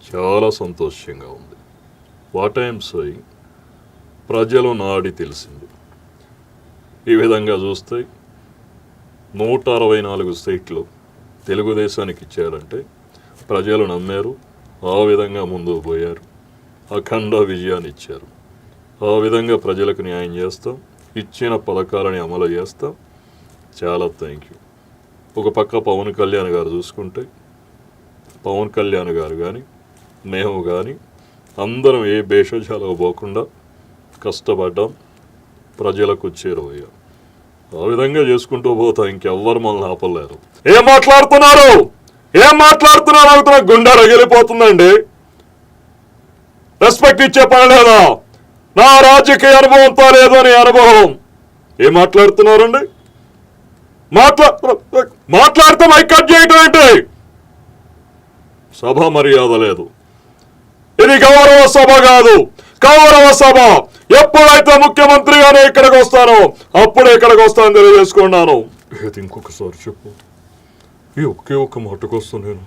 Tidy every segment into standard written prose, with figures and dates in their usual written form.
చాలా సంతోషంగా ఉంది. వాట్ ఐఎమ్ సేయింగ్, ప్రజలు నాడి తెలిసింది. ఈ విధంగా చూస్తే 164 సీట్లు తెలుగుదేశానికి ఇచ్చారంటే ప్రజలు నమ్మారు, ఆ విధంగా ముందుకు పోయారు, అఖండ విజయాన్ని ఇచ్చారు. ఆ విధంగా ప్రజలకు న్యాయం చేస్తాం, ఇచ్చిన పథకాలని అమలు చేస్తాం. చాలా థ్యాంక్ యూ. ఒక పక్క పవన్ కళ్యాణ్ గారు చూసుకుంటే, పవన్ కళ్యాణ్ గారు కానీ మేము కానీ అందరం ఏ భేషజాలకు పోకుండా కష్టపడ్డాం, ప్రజలకు చేరువయ్యాం. ఆ విధంగా చేసుకుంటూ పోతాం, ఇంకెవ్వరు మనల్ని ఆపలేరు. ఏం మాట్లాడుతున్నారు అవుతున్నా గుండె రగిలిపోతుందండి. రెస్పెక్ట్ ఇచ్చే పని లేదా? నా రాజకీయ అనుభవంతో లేదు అని అనుభవం. ఏం మాట్లాడుతున్నారండి? మాట్లాడితే మైక్ కట్ చేయటం ఏంటి? సభ మర్యాద లేదు. ఇది గౌరవ సభ కాదు, కౌరవ సభ. ఎప్పుడైతే ముఖ్యమంత్రిగానే ఇక్కడికి వస్తానో అప్పుడే ఇక్కడికి వస్తానని తెలియజేసుకున్నాను. ఏది ఇంకొకసారి చెప్పు. ఈ ఒకే ఒక్క మాటకు వస్తా. నేను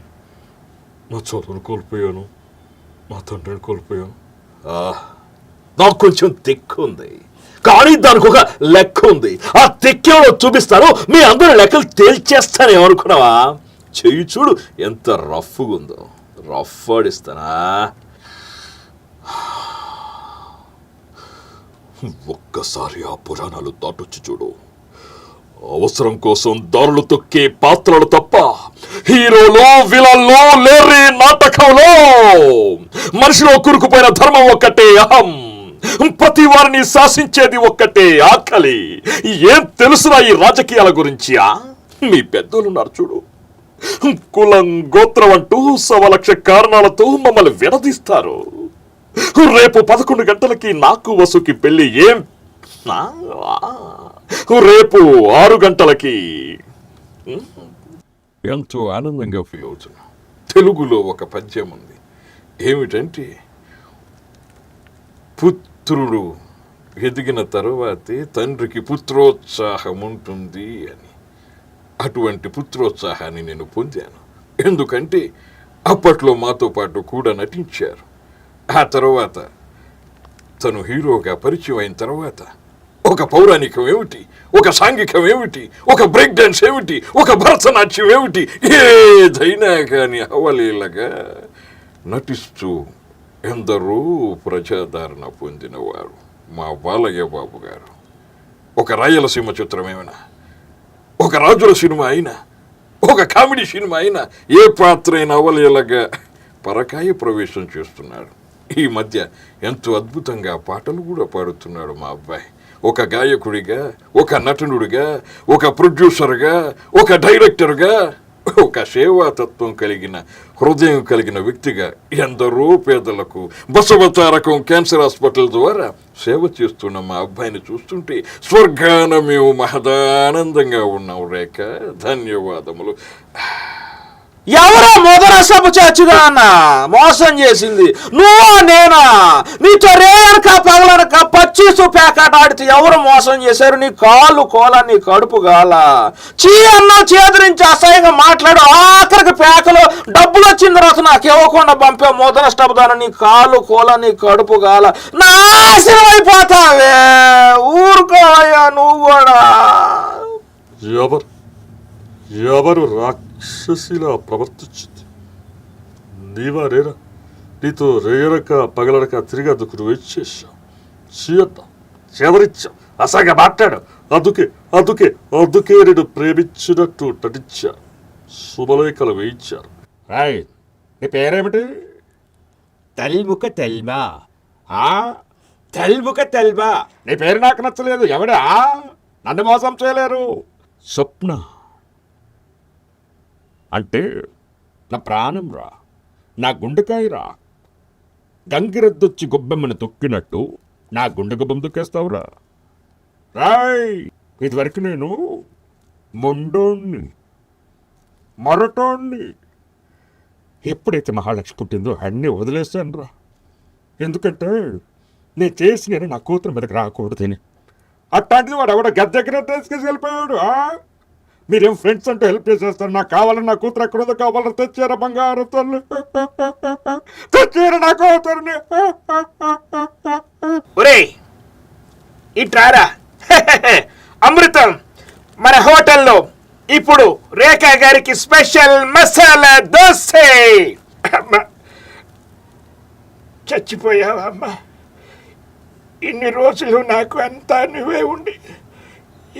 నా చదువును కోల్పోయాను, నా తండ్రిని కోల్పోయాను. నాకు కొంచెం తిక్కు ఉంది, కానీ దానికి ఒక లెక్క ఉంది. ఆ తిక్కేలో చూపిస్తాను, మీ అందరి లెక్కలు తేల్చేస్తాను. ఏమనుకున్నావా? చెయ్యి చూడు ఎంత రఫ్గా ఉందో. రఫ్ ఆడిస్తానా? ఒక్కసారి ఆ పురాణాలు దాటొచ్చి చూడు. అవసరం కోసం దారులు తొక్కే పాత్రలు తప్ప హీరోలు విలన్లు లేరి నాటకంలో మనిషిలో కురుకుపోయిన ధర్మం ఒక్కటే, అహం. ప్రతి వారిని శాసించేది ఒక్కటే, ఆకలి. ఏం తెలుసురా ఈ రాజకీయాల గురించి? మీ పెద్దలున్నారు చూడు, కులం గోత్రం అంటూ 1,00,000 కారణాలతో మమ్మల్ని విడదీస్తారు. రేపు 11 గంటలకి నాకు వసుకి పెళ్లి. ఏం రేపు 6 గంటలకి ఎంతో ఆనందంగా ఫీల్ అవుతున్నా. తెలుగులో ఒక పద్యం ఉంది, ఏమిటంటే పుత్రుడు ఎదిగిన తరువాతే తండ్రికి పుత్రోత్సాహం ఉంటుంది అని. అటువంటి పుత్రోత్సాహాన్ని నేను పొందాను. ఎందుకంటే అప్పట్లో మాతో పాటు కూడా నటించారు. ఆ తర్వాత తను హీరోగా పరిచయం అయిన తర్వాత ఒక పౌరాణికం ఏమిటి, ఒక సాంఘికం ఏమిటి, ఒక బ్రేక్ డాన్స్ ఏమిటి, ఒక భరతనాట్యం ఏమిటి, ఏదైనా కానీ అవలీలగా నటిస్తూ ఎందరో ప్రజాదరణ పొందినవారు మా బాలయ్య బాబు గారు. ఒక రాయలసీమ చిత్రం ఏమైనా, ఒక రాజుల సినిమా అయినా, ఒక కామెడీ సినిమా అయినా, ఏ పాత్ర అయినా అవలీలగా పరకాయ ప్రవేశం చేస్తున్నాడు. ఈ మధ్య ఎంతో అద్భుతంగా పాటలు కూడా పాడుతున్నాడు మా అబ్బాయి. ఒక గాయకుడిగా, ఒక నటునుడిగా, ఒక ప్రొడ్యూసర్గా, ఒక డైరెక్టర్గా, ఒక సేవాతత్వం కలిగిన హృదయం కలిగిన వ్యక్తిగా ఎందరో పేదలకు బసవతారకం క్యాన్సర్ హాస్పిటల్ ద్వారా సేవ చేస్తున్న మా అబ్బాయిని చూస్తుంటే స్వర్గాన మేము మహదానందంగా ఉన్నాం. రేఖ, ధన్యవాదములు. ఎవరో మొదలసభ చచ్చుగా అన్న మోసం చేసింది నువ్వా నేనా? నీతో రేయనక పగలనక పచ్చీసు పేకాట ఆడితే ఎవరు మోసం చేశారు? నీ కాళ్ళు కోల, నీ కడుపు గాల. చీ అన్న చేదరించి అసహ్యంగా మాట్లాడు. ఆఖరికి పేకలో డబ్బులు వచ్చిన తర్వాత నాకు ఇవ్వకుండా పంపే మొదల స్టబ్దాన. నీ కాళ్ళు కోల, నీ కడుపు గాల. నాశనం అయిపోతావే. ఊరుకోవయ్యా నువ్వు కూడా. ఎవరు రాక్షసిలా ప్రవర్తించింది? నీవా రేరా? నీతో రేయనక పగలనక తిరిగి అందుకు నువ్వు ఇచ్చేసావు, చీయద్దాం, చెవరిచ్చావు, అసగా మాట్లాడు. అందుకే నేను ప్రేమించినట్టు నటించా, శుభలేఖలు వేయించారు. రాయ్, నీ పేరేమిటి? తల్ముఖ తెల్మా. తల్ముఖ తెల్మా. నీ పేరు నాకు నచ్చలేదు. ఎవడా? నన్ను మోసం చేయలేరు. స్వప్న అంటే నా ప్రాణం రా, నా గుండెకాయ రా. గంగిరెద్దొచ్చి గొబ్బెమ్మని తొక్కినట్టు నా గుండె గొబ్బెం తొక్కేస్తావురా. రాయ్, ఇదివరకు నేను మొండోణ్ణి, మొరటోణ్ణి. ఎప్పుడైతే మహాలక్ష్మి పుట్టిందో అన్నీ వదిలేస్తాను రా. ఎందుకంటే నేను చేసిన నా కూతురు మీదకి రాకూడదని. అట్లాంటిది వాడు ఎవడో గద్దెక్కిన తీసుకెళ్ళిపోయాడు. మీరేం ఫ్రెండ్స్ అంటే హెల్ప్ చేసేస్తారు. నాకు కావాలని నా కూతురు ఎక్కడో కావాలని తెచ్చారా బంగారు తల్లి, తెచ్చారా నా కూతురుని. ఒరే ఇట్రారా అమృతం, మన హోటల్లో ఇప్పుడు రేఖా గారికి స్పెషల్ మసాలా దోశ. అమ్మా చచ్చిపోయావా అమ్మా? ఇన్ని రోజులు నాకు అంతా నువ్వే ఉండి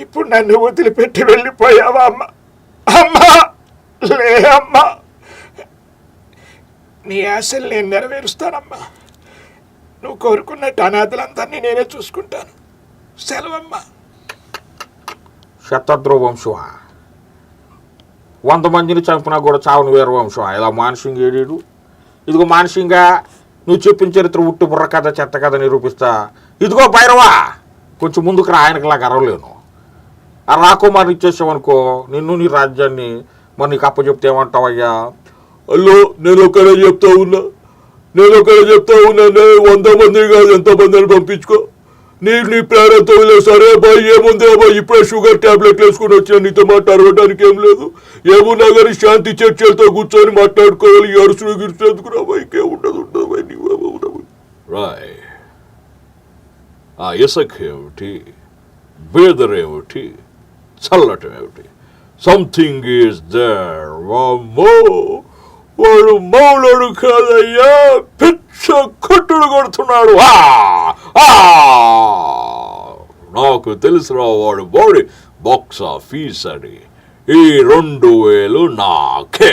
ఇప్పుడు నన్ను వదిలిపెట్టి వెళ్ళిపోయావా అమ్మా? అమ్మా లే అమ్మా, నీ ఆశలు నేను నెరవేరుస్తానమ్మా. నువ్వు కోరుకున్నట్టు అనాథలందరినీ నేనే చూసుకుంటాను. సెలవమ్మా. శతద్రో వంశం 100 మందిని చంపినా కూడా చావును వేరు వంశం. ఇలా మానసింగ్ ఏడీడు. ఇదిగో మానసింగా, నువ్వు చెప్పిన చరిత్ర ఉట్టి బుర్ర కథ చెత్త కథ నిరూపిస్తా. ఇదిగో భైరవా, కొంచెం ముందుకు రా, ఆయనకులాగా అరవలేను. ఆ రాకుమారిని ఇచ్చేసావనుకో, నిన్ను నీ రాజ్యాన్ని మరి నీకు అప్పచెప్తే ఏమంటావయ్యా? అల్లో నేను ఒక్కడే చెప్తా ఉన్నా, 100 మంది కాదు, ఎంతమందిని పంపించుకో, నీ ప్రాణంతో సరే బాయ్. ఏముంది అబ్బాయి, ఇప్పుడే షుగర్ టాబ్లెట్లు వేసుకుని వచ్చాను, నీతో మాట్లాడడానికి ఏం లేదు. ఏమున్నా కానీ శాంతి చర్చలతో కూర్చొని మాట్లాడుకోవాలి. అరుసుడు గిరుసు ఎందుకురా బాయ్, ఇంకేముండదు రాయ్. ఆ ఇసకేమిటి, బేదరేమిటి, చల్లటం ఏమిటి, సంథింగ్ ఈజ్ దేర్. వాడు మౌలుడు కాదయ్యా, పిచ్చ కొట్టుడు కొడుతున్నాడు. నాకు తెలుసురా వాడు బాడీ బాక్స్ ఆఫీస్ అని. ఈ 2000 నాకే.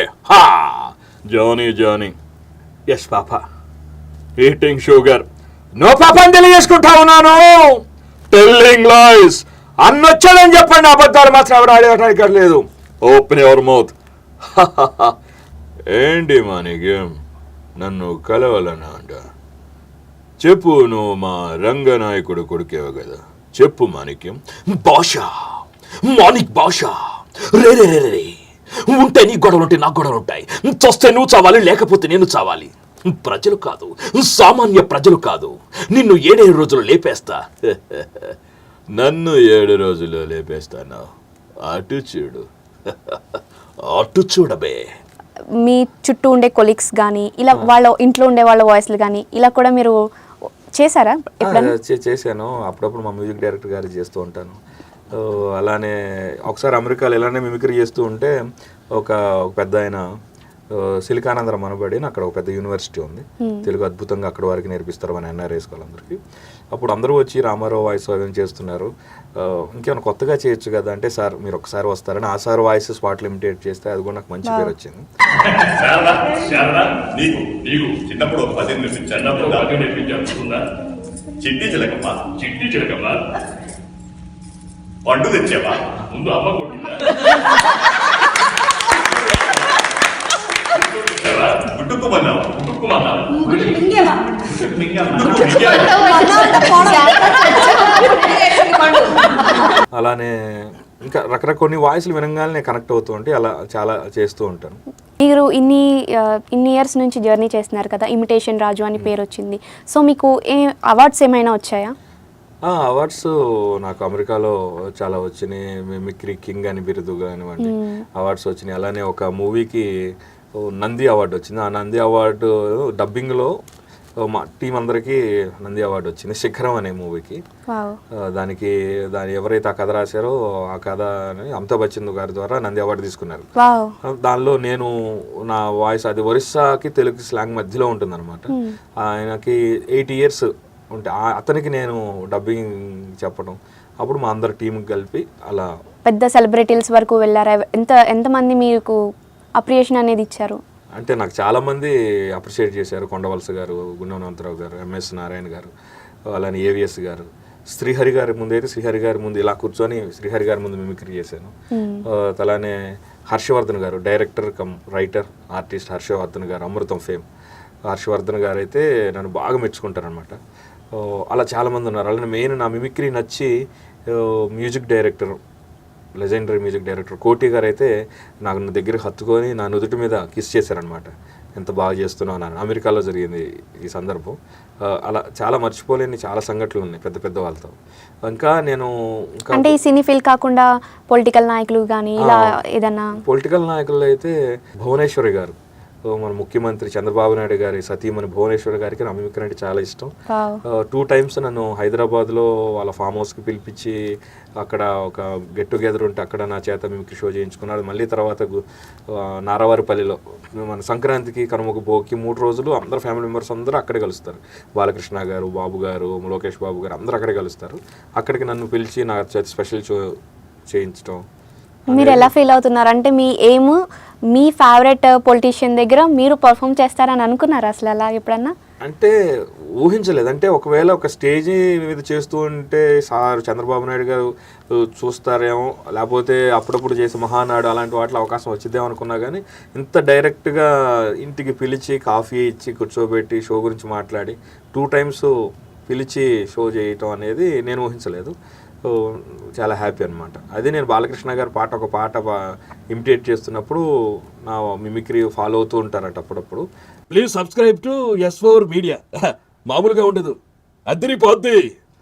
Johnny yes papa. Eating sugar, no papa అని తెలియజేసుకుంటా ఉన్నాను. టెల్లింగ్ లైస్. అన్నొచ్చాడని చెప్పండి, అబద్ధాలు మాత్రం ఎవరు ఆడేయడానికి లేదు. Open your mouth. ఏంటి మాణిక్యం, నన్ను కలవాలన్నా అంట? చెప్పు, నువ్వు మా రంగనాయకుడు కొడుకేవు కదా, చెప్పు మాణిక్యం. మాణిక్ భాష రే రే రే రే, ఉంటే నీ గొడవలు ఉంటే నాకు గొడవలు ఉంటాయి. చస్తే నువ్వు చావాలి, లేకపోతే నేను చావాలి. ప్రజలు కాదు, సామాన్య ప్రజలు కాదు, నిన్ను 7 రోజులు లేపేస్తా. నన్ను 7 రోజుల్లో లేపేస్తాను. అటు చూడు. అటు చూడబే. మీ చుట్టూ ఉండే కొలీగ్స్ కానీ ఇలా వాళ్ళ ఇంట్లో ఉండే వాళ్ళ వాయిస్లు కానీ ఇలా కూడా మీరు చేశారా ఎప్పుడైనా? చేశాను. అప్పుడప్పుడు మా మ్యూజిక్ డైరెక్టర్ గారు చేస్తూ ఉంటాను. అలానే ఒకసారి అమెరికాలో ఇలానే మిమిక్రీ చేస్తూ ఉంటే ఒక పెద్ద ఆయన సిలికానందరం అనబడి అక్కడ ఒక పెద్ద యూనివర్సిటీ ఉంది, తెలుగు అద్భుతంగా అక్కడ వారికి నేర్పిస్తారు మన ఎన్ఆర్ఐస్ వాళ్ళందరికీ. అప్పుడు అందరూ వచ్చి రామారావు వాయిస్ అవి చేస్తున్నారు. ఇంకేమైనా కొత్తగా చేయొచ్చు కదా అంటే, సార్ మీరు ఒకసారి వస్తారని ఆ సార్ వాయిస్ స్పాట్లో ఇమిటేట్ చేస్తే అది కూడా నాకు మంచి పేరు వచ్చింది. చిన్నప్పుడు 10 నేర్పించాను. చిట్టి చిలకమ్మ పండు తెచ్చావా? ముందు అమ్మ అలానే ఇంకా రకరకాల కొన్ని వాయిస్లు వినగానే కనెక్ట్ అవుతూ ఉంటే అలా చాలా చేస్తూ ఉంటాను. మీరు ఇన్ని ఇయర్స్ నుంచి జర్నీ చేస్తున్నారు కదా, ఇమిటేషన్ రాజు అని పేరు వచ్చింది. సో మీకు అవార్డ్స్ ఏమైనా వచ్చాయా? అవార్డ్స్ నాకు అమెరికాలో చాలా వచ్చినాయి. మిమిక్రీ కింగ్ అని బిరుదు కానివ్వండి, అవార్డ్స్ వచ్చినాయి. అలానే ఒక మూవీకి నంది అవార్డు వచ్చింది. ఆ నంది అవార్డు డబ్బింగ్లో మా టీం అందరికీ నంది అవార్డు వచ్చింది, శిఖరం అనే మూవీకి. దానికి ఎవరైతే ఆ కథ రాశారో ఆ కథ అమితాబ్ బచ్చన్ గారి ద్వారా నంది అవార్డు తీసుకున్నారు. దానిలో నేను నా వాయిస్ అది ఒరిస్సాకి తెలుగు స్లాంగ్ మధ్యలో ఉంటుంది అనమాట. ఆయనకి 8 years ఉంటే అతనికి నేను డబ్బింగ్ చెప్పడం, అప్పుడు మా అందరి టీంకి కలిపి అలా పెద్ద సెలబ్రిటీస్ వరకు వెళ్ళారా? ఎంతమంది మీకు అప్రియేషన్ అనేది ఇచ్చారు? అంటే నాకు చాలామంది అప్రిషియేట్ చేశారు. కొండవలస గారు, గుణవంతరావు గారు, ఎంఎస్ నారాయణ గారు, అలానే ఏవిఎస్ గారు. శ్రీహరి గారి ముందు అయితే శ్రీహరి గారి ముందు ఇలా కూర్చొని శ్రీహరి గారి ముందు మిమిక్రీ చేశాను. అలానే Harshavardhan garu, director cum writer artist Harshavardhan garu, Amrutham fame Harshavardhan గారు అయితే నన్ను బాగా మెచ్చుకుంటారనమాట. అలా చాలామంది ఉన్నారు. అలానే మెయిన్ నా మిమిక్రీ నచ్చి music director, legendary music director కోటి గారు అయితే నాకు దగ్గర హత్తుకొని నా నుదుటి మీద కిస్ చేశారనమాట. ఎంత బాగా చేస్తున్నావు అని. అమెరికాలో జరిగింది ఈ సందర్భం. అలా చాలా మర్చిపోలేని చాలా సంఘటనలు ఉన్నాయి పెద్ద పెద్ద వాళ్ళతో. ఇంకా నేను అంటే ఈ సినీ ఫీల్డ్ కాకుండా పొలిటికల్ నాయకులు కానీ ఇలా ఏదన్నా? పొలిటికల్ నాయకులు అయితే భువనేశ్వరి గారు, మన ముఖ్యమంత్రి చంద్రబాబు నాయుడు గారి సతీమణి భువనేశ్వరి గారికి నా మిమిక్రీ అంటే చాలా ఇష్టం. 2 times నన్ను హైదరాబాద్లో వాళ్ళ ఫామ్ హౌస్కి పిలిపించి అక్కడ ఒక గెట్ టుగెదర్ ఉంటే అక్కడ నా చేత మిమిక్రీ షో చేయించుకున్నారు. మళ్ళీ తర్వాత నారావారిపల్లిలో మన సంక్రాంతికి కనుమకు భోగి 3 రోజులు అందరు ఫ్యామిలీ మెంబర్స్ అందరూ అక్కడే కలుస్తారు. బాలకృష్ణ గారు, బాబు గారు, లోకేష్ బాబు గారు అందరూ అక్కడే కలుస్తారు. అక్కడికి నన్ను పిలిచి నా చేత స్పెషల్ షో చేయించడం. మీరు ఎలా ఫీల్ అవుతున్నారు? అంటే మీ ఎయిమ్ మీ ఫేవరెట్ పొలిటీషియన్ దగ్గర మీరు పర్ఫామ్ చేస్తారని అనుకున్నారు అసలు అలా ఎప్పుడన్నా? అంటే ఊహించలేదు. అంటే ఒకవేళ ఒక స్టేజ్ మీద చేస్తూ ఉంటే సార్ చంద్రబాబు నాయుడు గారు చూస్తారేమో, లేకపోతే అప్పుడప్పుడు చేసే మహానాడు అలాంటి వాటిలో అవకాశం వచ్చిద్దేమో అనుకున్నా. కానీ ఇంత డైరెక్ట్గా ఇంటికి పిలిచి కాఫీ ఇచ్చి కూర్చోబెట్టి షో గురించి మాట్లాడి 2 times పిలిచి షో చేయటం అనేది నేను ఊహించలేదు. చాలా హ్యాపీ అనమాట. అది నేను బాలకృష్ణ గారి ఒక పాట ఇమిటేట్ చేస్తున్నప్పుడు నా మిమిక్రీ ఫాలో అవుతూ ఉంటారట అప్పుడప్పుడు. Please subscribe to S4 media. మామూలుగా ఉండదు, అద్దరిపోద్ది.